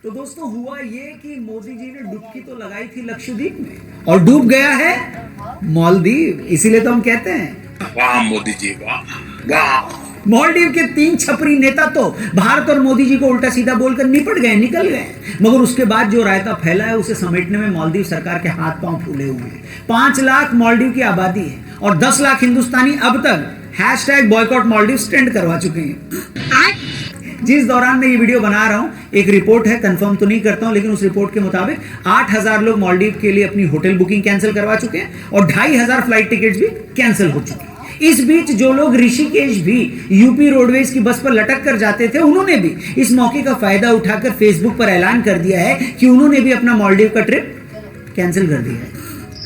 तो दोस्तों हुआ ये कि मोदी जी ने डुबकी तो लगाई थी लक्षद्वीप में और डूब गया है मालदीव। इसीलिए तो हम कहते हैं वाह मोदी जी वाह वाह। मालदीव के 3 छपरी नेता तो भारत और मोदी जी को उल्टा सीधा बोलकर निपट गए, निकल गए, मगर उसके बाद जो रायता फैला है उसे समेटने में मालदीव सरकार के हाथ पांव फूले हुए हैं। 5 लाख मालदीव की आबादी है और 10 लाख हिंदुस्तानी अब तक #बॉयकॉट मालदीव ट्रेंड करवा चुके हैं। जिस दौरान मैं ये वीडियो बना रहा हूं, एक रिपोर्ट है, कंफर्म तो नहीं करता हूं, लेकिन उस रिपोर्ट के मुताबिक 8000 लोग मालदीव के लिए अपनी होटल बुकिंग कैंसिल करवा चुके हैं और 2500 फ्लाइट टिकट्स भी कैंसिल हो चुके हैं। इस बीच जो लोग ऋषिकेश भी यूपी रोडवेज की बस पर लटक कर जाते थे, उन्होंने भी इस मौके का फायदा उठाकर फेसबुक पर ऐलान कर दिया है कि उन्होंने भी अपना मालदीव का ट्रिप कैंसिल कर दिया है।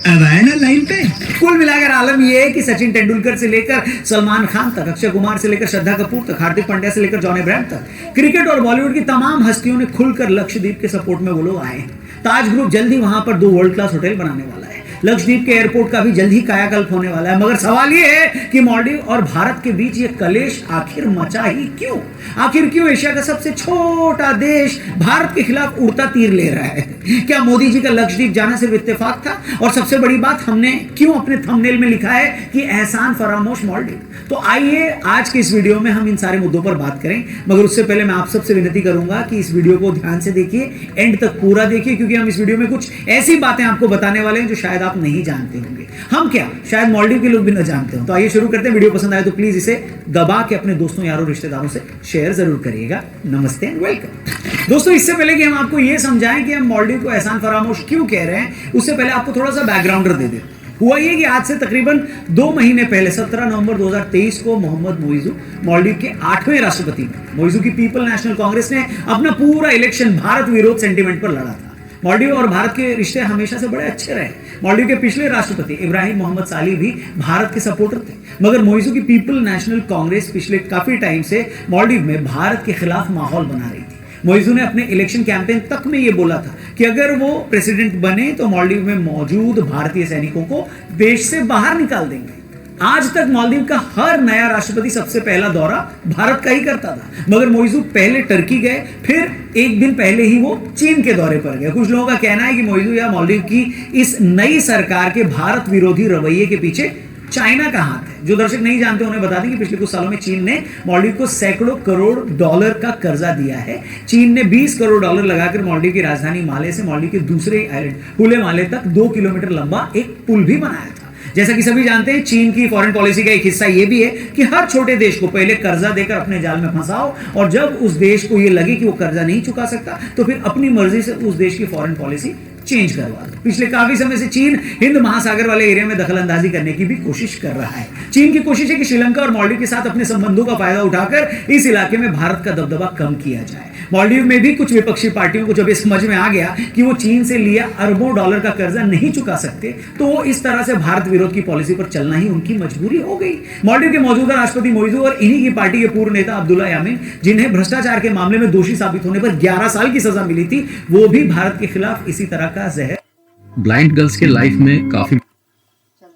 अब आए ना लाइन पे। कुल मिलाकर आलम यह है कि सचिन तेंदुलकर से लेकर सलमान खान तक, अक्षय कुमार से लेकर श्रद्धा कपूर तक, हार्दिक पांड्या से लेकर जॉन अब्राहम तक, क्रिकेट और बॉलीवुड की तमाम हस्तियों ने खुलकर लक्षद्वीप के सपोर्ट में वो लोग आए हैं। ताज ग्रुप जल्द ही वहां पर 2 वर्ल्ड क्लास होटल बनाने वाला है। लक्षद्वीप के एयरपोर्ट का भी जल्द ही कायाकल्प होने वाला है। मगर सवाल यह है कि मालदीव और भारत के बीच यह कलेश आखिर मचा ही क्यों? आखिर क्यों एशिया का सबसे छोटा देश भारत के खिलाफ उड़ता तीर ले रहा है? क्या मोदी जी का लक्षद्वीप जाना सिर्फ इत्तेफाक था? और सबसे बड़ी बात, हमने क्यों अपने थंबनेल में लिखा है कि एहसान फरामोश मालदीव? तो आइए आज के इस वीडियो में हम इन सारे मुद्दों पर बात करें, मगर उससे पहले मैं आप सबसे विनती करूंगा कि इस वीडियो को ध्यान से देखिए, एंड तक पूरा देखिए, क्योंकि हम इस वीडियो में कुछ ऐसी बातें आपको बताने वाले हैं जो शायद आप नहीं जानते होंगे। हम क्या, शायद मालदीव के लोग भी न जानते हो। तो आइए शुरू करते हैं। वीडियो पसंद आए तो प्लीज इसे दबा के अपने दोस्तों, यारों, रिश्तेदारों से शेयर जरूर करिएगा। नमस्ते एंड वेलकम। दोस्तों, इससे पहले कि हम आपको यह समझाएं कि हम मालदीव को एहसान फरामोश क्यों कह रहे हैं, उससे पहले आपको थोड़ा सा बैकग्राउंडर दे दें। हुआ ये कि आज से तकरीबन 2 महीने पहले 17 नवंबर 2023 को मोहम्मद मोइजू मालदीव के 8वें राष्ट्रपति थे। मोइजू की पीपल नेशनल कांग्रेस ने अपना पूरा इलेक्शन भारत विरोध सेंटीमेंट पर लड़ा था। मालदीव और भारत के रिश्ते हमेशा से बड़े अच्छे रहे। मालदीव के पिछले राष्ट्रपति इब्राहिम मोहम्मद साली भी भारत के सपोर्टर थे, मगर मोइजू की पीपल नेशनल कांग्रेस पिछले काफी टाइम से मालदीव में भारत के खिलाफ माहौल बना रही थी। मोइजू ने अपने इलेक्शन कैंपेन तक में यह बोला था कि अगर वो प्रेसिडेंट बने तो मालदीव में मौजूद भारतीय सैनिकों को देश से बाहर निकाल देंगे। आज तक मालदीव का हर नया राष्ट्रपति सबसे पहला दौरा भारत का ही करता था, मगर मोइजू पहले टर्की गए, फिर एक दिन पहले ही वो चीन के दौरे पर गए। कुछ लोगों का कहना है कि मोइजू या मालदीव की इस नई सरकार के भारत विरोधी रवैये के पीछे चाइना का हाथ है। जो दर्शक नहीं जानते उन्हें बता दें कि पिछले कुछ सालों में चीन ने मालदीव को सैकड़ों करोड़ डॉलर का कर्जा दिया है। चीन ने 20 करोड़ डॉलर लगाकर मालदीव की राजधानी माले से मालदीव के दूसरे आइलैंड हुले माले तक 2 किलोमीटर लंबा एक पुल भी बनाया था। जैसा कि सभी जानते हैं, चीन की फॉरेन पॉलिसी का एक हिस्सा यह भी है कि हर छोटे देश को पहले कर्जा देकर अपने जाल में फंसाओ, और जब उस देश को यह लगे कि वो कर्जा नहीं चुका सकता तो फिर अपनी मर्जी से उस देश की फॉरेन पॉलिसी चेंज करवा दो। पिछले काफी समय से चीन हिंद महासागर वाले एरिया में दखलंदाजी करने की भी कोशिश कर रहा है। चीन की कोशिश है कि श्रीलंका और मालदीव के साथ अपने संबंधों का फायदा उठाकर इस इलाके में भारत का दबदबा कम किया जाए। मालदीव में भी कुछ विपक्षी पार्टियों को जब ये समझ में आ गया कि वो चीन से लिया अरबों डॉलर का कर्जा नहीं चुका सकते, तो वो इस तरह से भारत विरोध की पॉलिसी पर चलना ही उनकी मजबूरी हो गई। मालदीव के मौजूदा राष्ट्रपति मोइजू और इन्हीं की पार्टी के पूर्व नेता अब्दुल्ला यामीन, जिन्हें भ्रष्टाचार के मामले में दोषी साबित होने पर 11 साल की सजा मिली थी, वो भी भारत के खिलाफ इसी तरह का जहर। ब्लाइंड गर्ल्स के लाइफ में काफी चलो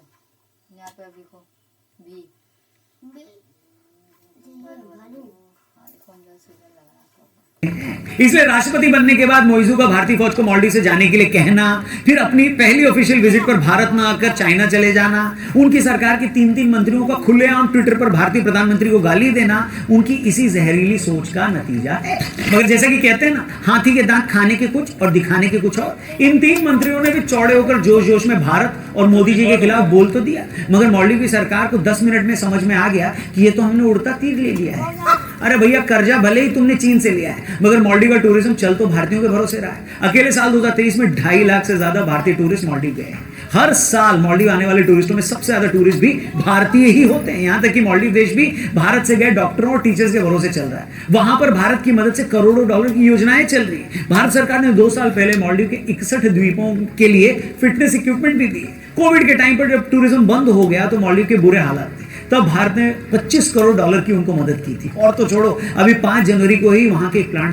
यहाँ पे देखो बी इसलिए राष्ट्रपति बनने के बाद मोइजू का भारतीय फौज को मालदीव से जाने के लिए कहना, फिर अपनी पहली ऑफिशियल विजिट पर भारत न आकर चाइना चले जाना, उनकी सरकार के 3 मंत्रियों का खुलेआम ट्विटर पर भारतीय प्रधानमंत्री को गाली देना, उनकी इसी जहरीली सोच का नतीजा है। मगर जैसा कि कहते हैं ना, हाथी के दांत खाने के कुछ और दिखाने के कुछ और। इन 3 मंत्रियों ने भी चौड़े होकर जोश जोश में भारत और मोदी जी के खिलाफ बोल तो दिया, मगर मालदीव की सरकार को 10 मिनट में समझ में आ गया कि ये तो हमने उड़ता तीर ले लिया है। अरे भैया, कर्जा भले ही तुमने चीन से लिया है, मगर मालदीव का टूरिज्म चल तो भारतीयों के भरोसे रहा है। अकेले साल 2023 में 2.5 लाख से ज्यादा भारतीय टूरिस्ट मालदीव गए हैं। हर साल मालदीव आने वाले टूरिस्टों में सबसे ज्यादा टूरिस्ट भी भारतीय ही होते हैं। यहां तक कि मालदीव देश भी भारत से गए डॉक्टरों और टीचर्स के भरोसे चल रहा है। वहां पर भारत की मदद से करोड़ों डॉलर की योजनाएं चल रही है। भारत सरकार ने 2 साल पहले मालदीव के 61 द्वीपों के लिए फिटनेस इक्विपमेंट भी दिए। कोविड के टाइम पर जब टूरिज्म बंद हो गया तो मालदीव के बुरे हालात थे, तब भारत ने 25 करोड़ डॉलर की उनको मदद की थी। और तो छोड़ो, अभी 5 जनवरी को ही वहां के एक प्लांट